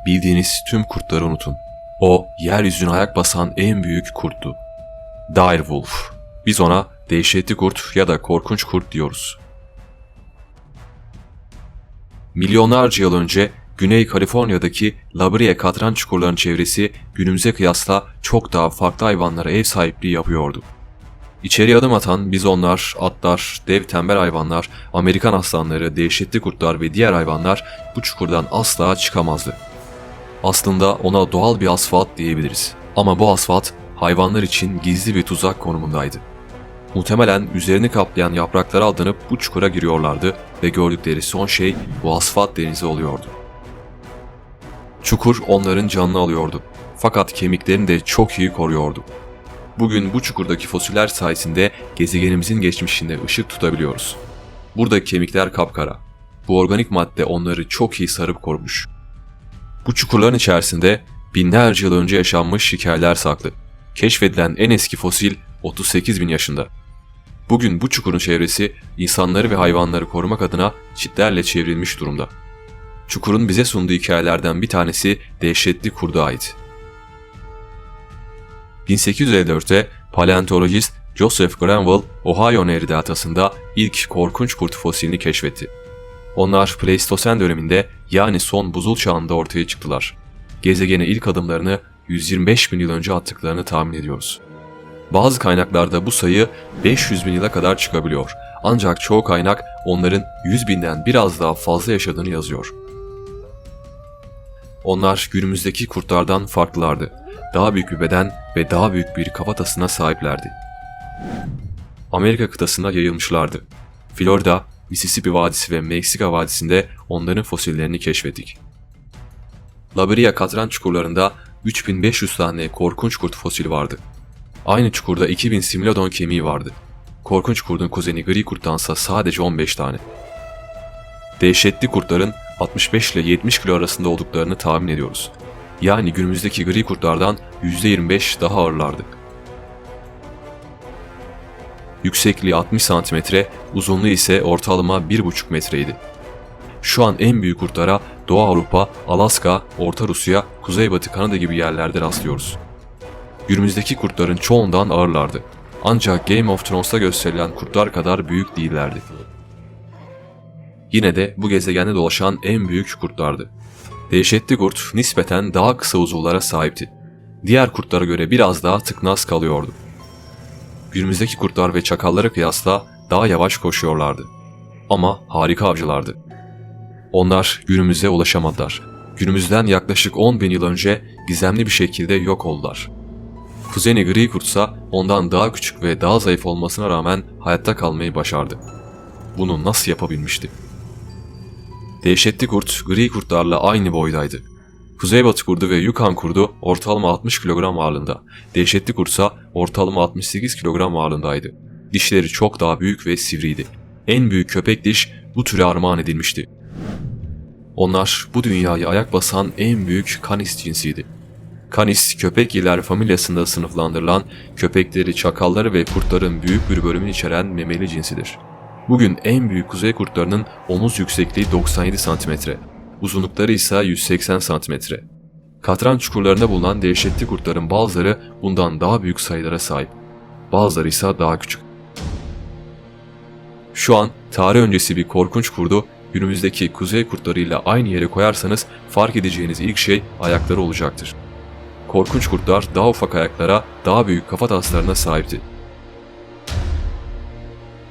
bildiğiniz tüm kurtları unutun. O, yeryüzüne ayak basan en büyük kurttu. Direwolf. Biz ona dehşetli kurt ya da korkunç kurt diyoruz. Milyonlarca yıl önce Güney Kaliforniya'daki La Brea katran çukurlarının çevresi günümüze kıyasla çok daha farklı hayvanlara ev sahipliği yapıyordu. İçeri adım atan bizonlar, atlar, dev tembel hayvanlar, Amerikan aslanları, dehşetli kurtlar ve diğer hayvanlar bu çukurdan asla çıkamazdı. Aslında ona doğal bir asfalt diyebiliriz. Ama bu asfalt hayvanlar için gizli bir tuzak konumundaydı. Muhtemelen üzerini kaplayan yapraklara aldanıp bu çukura giriyorlardı ve gördükleri son şey bu asfalt denizi oluyordu. Çukur onların canını alıyordu. Fakat kemiklerini de çok iyi koruyordu. Bugün bu çukurdaki fosiller sayesinde gezegenimizin geçmişinde ışık tutabiliyoruz. Buradaki kemikler kapkara. Bu organik madde onları çok iyi sarıp korumuş. Bu çukurların içerisinde binlerce yıl önce yaşanmış hikayeler saklı. Keşfedilen en eski fosil 38 bin yaşında. Bugün bu çukurun çevresi insanları ve hayvanları korumak adına çitlerle çevrilmiş durumda. Çukurun bize sunduğu hikayelerden bir tanesi dehşetli kurda ait. 1854'te paleontolojist Joseph Grenville, Ohio Nehri deltasında ilk korkunç kurt fosilini keşfetti. Onlar Pleistosen döneminde yani son buzul çağında ortaya çıktılar. Gezegene ilk adımlarını 125 bin yıl önce attıklarını tahmin ediyoruz. Bazı kaynaklarda bu sayı 500 bin yıla kadar çıkabiliyor. Ancak çoğu kaynak onların 100 binden biraz daha fazla yaşadığını yazıyor. Onlar günümüzdeki kurtlardan farklılardı. Daha büyük bir beden ve daha büyük bir kafatasına sahiplerdi. Amerika kıtasına yayılmışlardı. Florida, Mississippi Vadisi ve Meksika Vadisi'nde onların fosillerini keşfettik. La Brea katran çukurlarında 3500 tane korkunç kurt fosili vardı. Aynı çukurda 2000 similodon kemiği vardı. Korkunç kurdun kuzeni gri kurttansa sadece 15 tane. Dehşetli kurtların 65 ile 70 kilo arasında olduklarını tahmin ediyoruz. Yani günümüzdeki gri kurtlardan %25 daha ağırlardı. Yüksekliği 60 cm, uzunluğu ise ortalama 1,5 metreydi. Şu an en büyük kurtlara Doğu Avrupa, Alaska, Orta Rusya, Kuzeybatı Kanada gibi yerlerde rastlıyoruz. Günümüzdeki kurtların çoğundan ağırlardı. Ancak Game of Thrones'ta gösterilen kurtlar kadar büyük değillerdi. Yine de bu gezegende dolaşan en büyük kurtlardı. Dehşetli kurt nispeten daha kısa uzuvlara sahipti. Diğer kurtlara göre biraz daha tıknaz kalıyordu. Günümüzdeki kurtlar ve çakallara kıyasla daha yavaş koşuyorlardı. Ama harika avcılardı. Onlar günümüze ulaşamadılar. Günümüzden yaklaşık 10 bin yıl önce gizemli bir şekilde yok oldular. Kuzeni gri kurtsa ondan daha küçük ve daha zayıf olmasına rağmen hayatta kalmayı başardı. Bunu nasıl yapabilmişti? Dehşetli kurt gri kurtlarla aynı boydaydı. Kuzeybatı kurdu ve Yukon kurdu ortalama 60 kilogram ağırlığında. Dehşetli kurtsa ortalama 68 kilogram ağırlığındaydı. Dişleri çok daha büyük ve sivriydi. En büyük köpek diş bu türe armağan edilmişti. Onlar bu dünyayı ayak basan en büyük Canis cinsiydi. Canis, köpekgiller familyasında sınıflandırılan köpekleri, çakalları ve kurtların büyük bir bölümünü içeren memeli cinsidir. Bugün en büyük kuzey kurtlarının omuz yüksekliği 97 cm, uzunlukları ise 180 cm. Katran çukurlarında bulunan dehşetli kurtların bazıları bundan daha büyük sayılara sahip, bazıları ise daha küçük. Şu an tarih öncesi bir korkunç kurdu günümüzdeki kuzey kurtlarıyla aynı yere koyarsanız fark edeceğiniz ilk şey ayakları olacaktır. Korkunç kurtlar daha ufak ayaklara, daha büyük kafataslarına sahipti.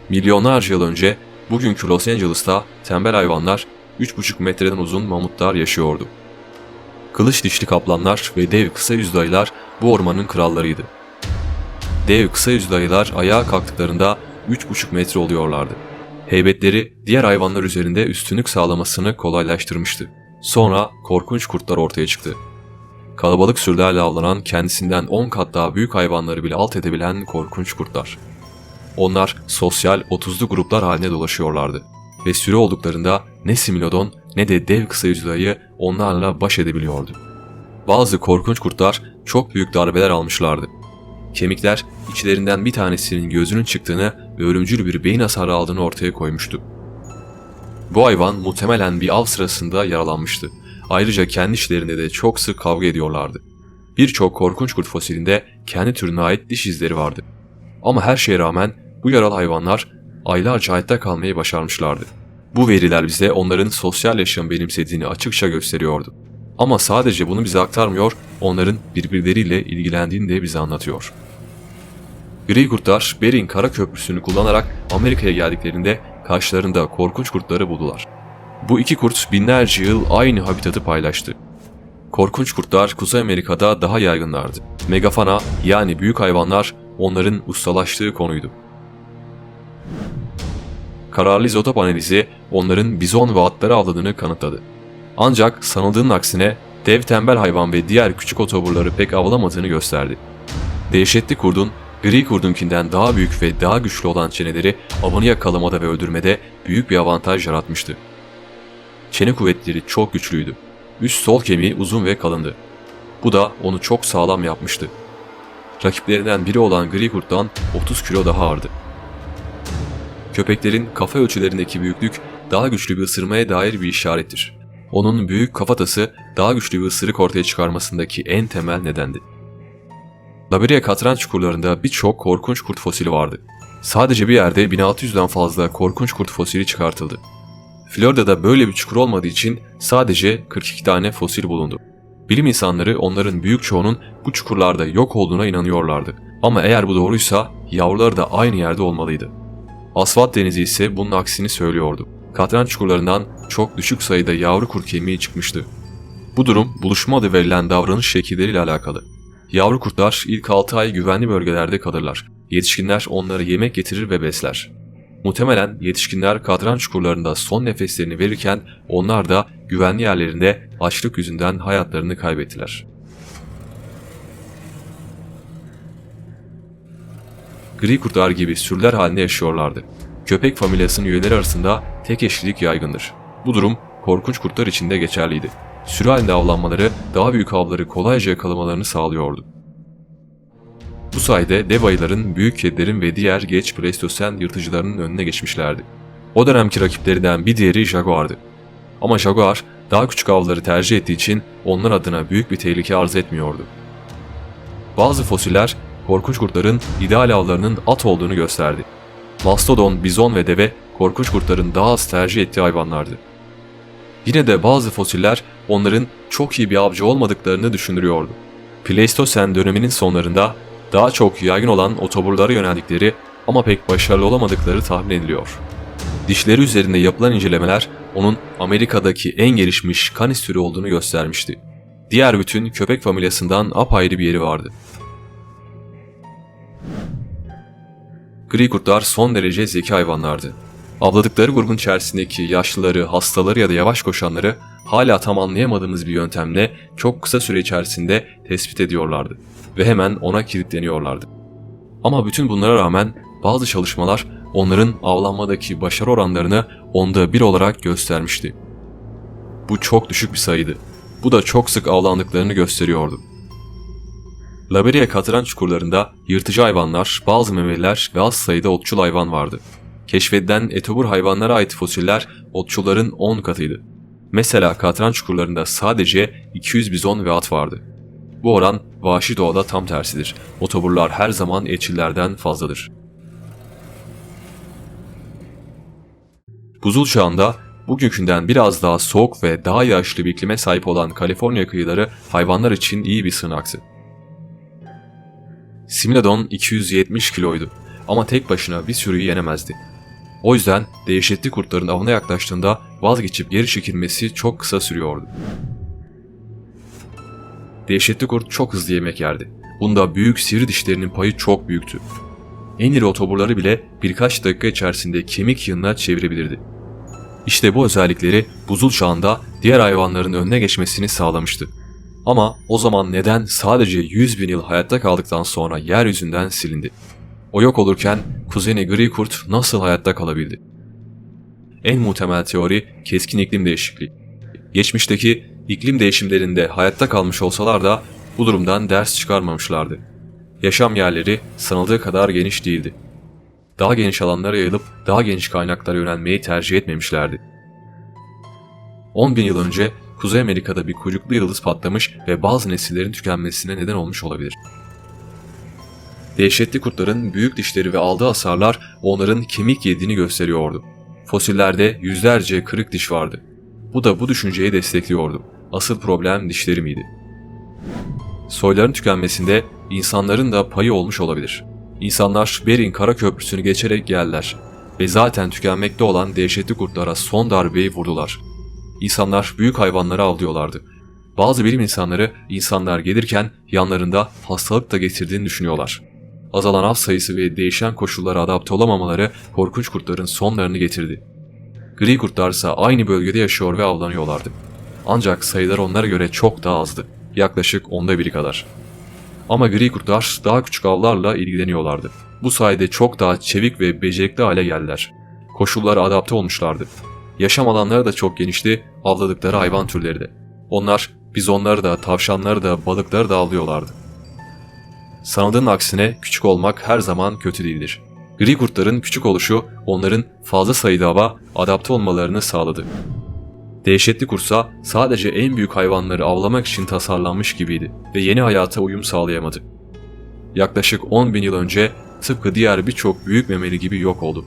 Milyonlarca yıl önce bugünkü Los Angeles'ta tembel hayvanlar 3,5 metreden uzun mamutlar yaşıyordu. Kılıç dişli kaplanlar ve dev kısa yüzlü ayılar bu ormanın krallarıydı. Dev kısa yüzlü ayılar ayağa kalktıklarında 3,5 metre oluyorlardı. Heybetleri diğer hayvanlar üzerinde üstünlük sağlamasını kolaylaştırmıştı. Sonra korkunç kurtlar ortaya çıktı. Kalabalık sürülerle avlanan, kendisinden 10 kat daha büyük hayvanları bile alt edebilen korkunç kurtlar. Onlar sosyal 30'lu gruplar haline dolaşıyorlardı ve sürü olduklarında ne similodon ne de dev kısa yüzlü ayı onlarla baş edebiliyordu. Bazı korkunç kurtlar çok büyük darbeler almışlardı. Kemikler içlerinden bir tanesinin gözünün çıktığını ve ölümcül bir beyin hasarı aldığını ortaya koymuştu. Bu hayvan muhtemelen bir av sırasında yaralanmıştı. Ayrıca kendi işlerinde de çok sık kavga ediyorlardı. Birçok korkunç kurt fosilinde kendi türüne ait diş izleri vardı. Ama her şeye rağmen bu yaralı hayvanlar aylarca hayatta kalmayı başarmışlardı. Bu veriler bize onların sosyal yaşam benimsediğini açıkça gösteriyordu. Ama sadece bunu bize aktarmıyor, onların birbirleriyle ilgilendiğini de bize anlatıyor. Gri kurtlar Bering Kara Köprüsü'nü kullanarak Amerika'ya geldiklerinde karşılarında korkunç kurtları buldular. Bu iki kurt binlerce yıl aynı habitatı paylaştı. Korkunç kurtlar Kuzey Amerika'da daha yaygınlardı. Megafauna yani büyük hayvanlar onların ustalaştığı konuydu. Kararlı izotop analizi onların bizon ve atları avladığını kanıtladı. Ancak sanıldığının aksine dev tembel hayvan ve diğer küçük otoburları pek avlamadığını gösterdi. Dehşetli kurdun gri kurdunkinden daha büyük ve daha güçlü olan çeneleri avını yakalamada ve öldürmede büyük bir avantaj yaratmıştı. Çene kuvvetleri çok güçlüydü. Üst sol kemiği uzun ve kalındı. Bu da onu çok sağlam yapmıştı. Rakiplerinden biri olan gri kurttan 30 kilo daha ağırdı. Köpeklerin kafa ölçülerindeki büyüklük daha güçlü bir ısırmaya dair bir işarettir. Onun büyük kafatası daha güçlü bir ısırık ortaya çıkarmasındaki en temel nedendi. Liberia katran çukurlarında birçok korkunç kurt fosili vardı. Sadece bir yerde 1600'den fazla korkunç kurt fosili çıkartıldı. Florida'da böyle bir çukur olmadığı için sadece 42 tane fosil bulundu. Bilim insanları onların büyük çoğunun bu çukurlarda yok olduğuna inanıyorlardı. Ama eğer bu doğruysa yavruları da aynı yerde olmalıydı. Asfalt denizi ise bunun aksini söylüyordu. Katran çukurlarından çok düşük sayıda yavru kurt kemiği çıkmıştı. Bu durum buluşma adı verilen davranış şekilleriyle alakalı. Yavru kurtlar ilk 6 ay güvenli bölgelerde kalırlar. Yetişkinler onlara yemek getirir ve besler. Muhtemelen yetişkinler katran çukurlarında son nefeslerini verirken onlar da güvenli yerlerinde açlık yüzünden hayatlarını kaybettiler. Gri kurtlar gibi sürüler halinde yaşıyorlardı. Köpek familyasının üyeleri arasında tek eşlilik yaygındır. Bu durum korkunç kurtlar için de geçerliydi. Sürü halinde avlanmaları daha büyük avları kolayca yakalamalarını sağlıyordu. Bu sayede dev ayıların, büyük kedilerin ve diğer geç Pleistosen yırtıcılarının önüne geçmişlerdi. O dönemki rakiplerinden bir diğeri jaguardı. Ama jaguar daha küçük avları tercih ettiği için onlar adına büyük bir tehlike arz etmiyordu. Bazı fosiller korkunç kurtların ideal avlarının at olduğunu gösterdi. Mastodon, bizon ve deve korkunç kurtların daha az tercih ettiği hayvanlardı. Yine de bazı fosiller onların çok iyi bir avcı olmadıklarını düşündürüyordu. Pleistosen döneminin sonlarında daha çok yaygın olan otoburlara yöneldikleri ama pek başarılı olamadıkları tahmin ediliyor. Dişleri üzerinde yapılan incelemeler onun Amerika'daki en gelişmiş kanis türü olduğunu göstermişti. Diğer bütün köpek familyasından apayrı bir yeri vardı. Gri kurtlar son derece zeki hayvanlardı. Avladıkları grubun içerisindeki yaşlıları, hastaları ya da yavaş koşanları hala tam anlayamadığımız bir yöntemle çok kısa süre içerisinde tespit ediyorlardı ve hemen ona kilitleniyorlardı. Ama bütün bunlara rağmen bazı çalışmalar onların avlanmadaki başarı oranlarını 1/10 olarak göstermişti. Bu çok düşük bir sayıydı. Bu da çok sık avlandıklarını gösteriyordu. Liberia katran çukurlarında yırtıcı hayvanlar, bazı memeliler ve az sayıda otçul hayvan vardı. Keşfedilen etobur hayvanlara ait fosiller otçulların 10 katıydı. Mesela katran çukurlarında sadece 200 bizon ve at vardı. Bu oran vahşi doğada tam tersidir. Otoburlar her zaman etçillerden fazladır. Buzul çağında bugünkünden biraz daha soğuk ve daha yağışlı bir iklime sahip olan Kaliforniya kıyıları hayvanlar için iyi bir sığınaktı. Similodon 270 kiloydu ama tek başına bir sürüyü yenemezdi. O yüzden dehşetli kurtların avına yaklaştığında vazgeçip geri çekilmesi çok kısa sürüyordu. Dehşetli kurt çok hızlı yemek yerdi. Bunda büyük sivri dişlerinin payı çok büyüktü. En iri otoburları bile birkaç dakika içerisinde kemik yığınına çevirebilirdi. İşte bu özellikleri buzul çağında diğer hayvanların önüne geçmesini sağlamıştı. Ama o zaman neden sadece 100.000 yıl hayatta kaldıktan sonra yeryüzünden silindi? O yok olurken kuzeni gri kurt nasıl hayatta kalabildi? En muhtemel teori keskin iklim değişikliği. Geçmişteki iklim değişimlerinde hayatta kalmış olsalar da bu durumdan ders çıkarmamışlardı. Yaşam yerleri sanıldığı kadar geniş değildi. Daha geniş alanlara yayılıp daha geniş kaynaklara yönelmeyi tercih etmemişlerdi. 10.000 yıl önce Kuzey Amerika'da bir kuyruklu yıldız patlamış ve bazı nesillerin tükenmesine neden olmuş olabilir. Dehşetli kurtların büyük dişleri ve aldığı hasarlar onların kemik yediğini gösteriyordu. Fosillerde yüzlerce kırık diş vardı. Bu da bu düşünceyi destekliyordu. Asıl problem dişleri miydi? Soyların tükenmesinde insanların da payı olmuş olabilir. İnsanlar Bering Kara Köprüsü'nü geçerek geldiler ve zaten tükenmekte olan dehşetli kurtlara son darbeyi vurdular. İnsanlar büyük hayvanları avlıyorlardı. Bazı bilim insanları insanlar gelirken yanlarında hastalık da getirdiğini düşünüyorlar. Azalan av sayısı ve değişen koşullara adapte olamamaları korkunç kurtların sonlarını getirdi. Gri kurtlarsa aynı bölgede yaşıyor ve avlanıyorlardı. Ancak sayılar onlara göre çok daha azdı. Yaklaşık 1/10 kadar. Ama gri kurtlar daha küçük avlarla ilgileniyorlardı. Bu sayede çok daha çevik ve becerikli hale geldiler. Koşullara adapte olmuşlardı. Yaşam alanları da çok genişti, avladıkları hayvan türleri de. Onlar bizonları da, tavşanları da, balıkları da avlıyorlardı. Sanıldığın aksine küçük olmak her zaman kötü değildir. Gri kurtların küçük oluşu onların fazla sayıda ava adapte olmalarını sağladı. Dehşetli kurtsa sadece en büyük hayvanları avlamak için tasarlanmış gibiydi ve yeni hayata uyum sağlayamadı. Yaklaşık 10.000 yıl önce tıpkı diğer birçok büyük memeli gibi yok oldu.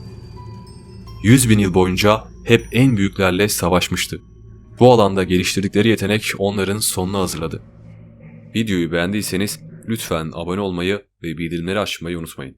100.000 yıl boyunca hep en büyüklerle savaşmıştı. Bu alanda geliştirdikleri yetenek onların sonunu hazırladı. Videoyu beğendiyseniz lütfen abone olmayı ve bildirimleri açmayı unutmayın.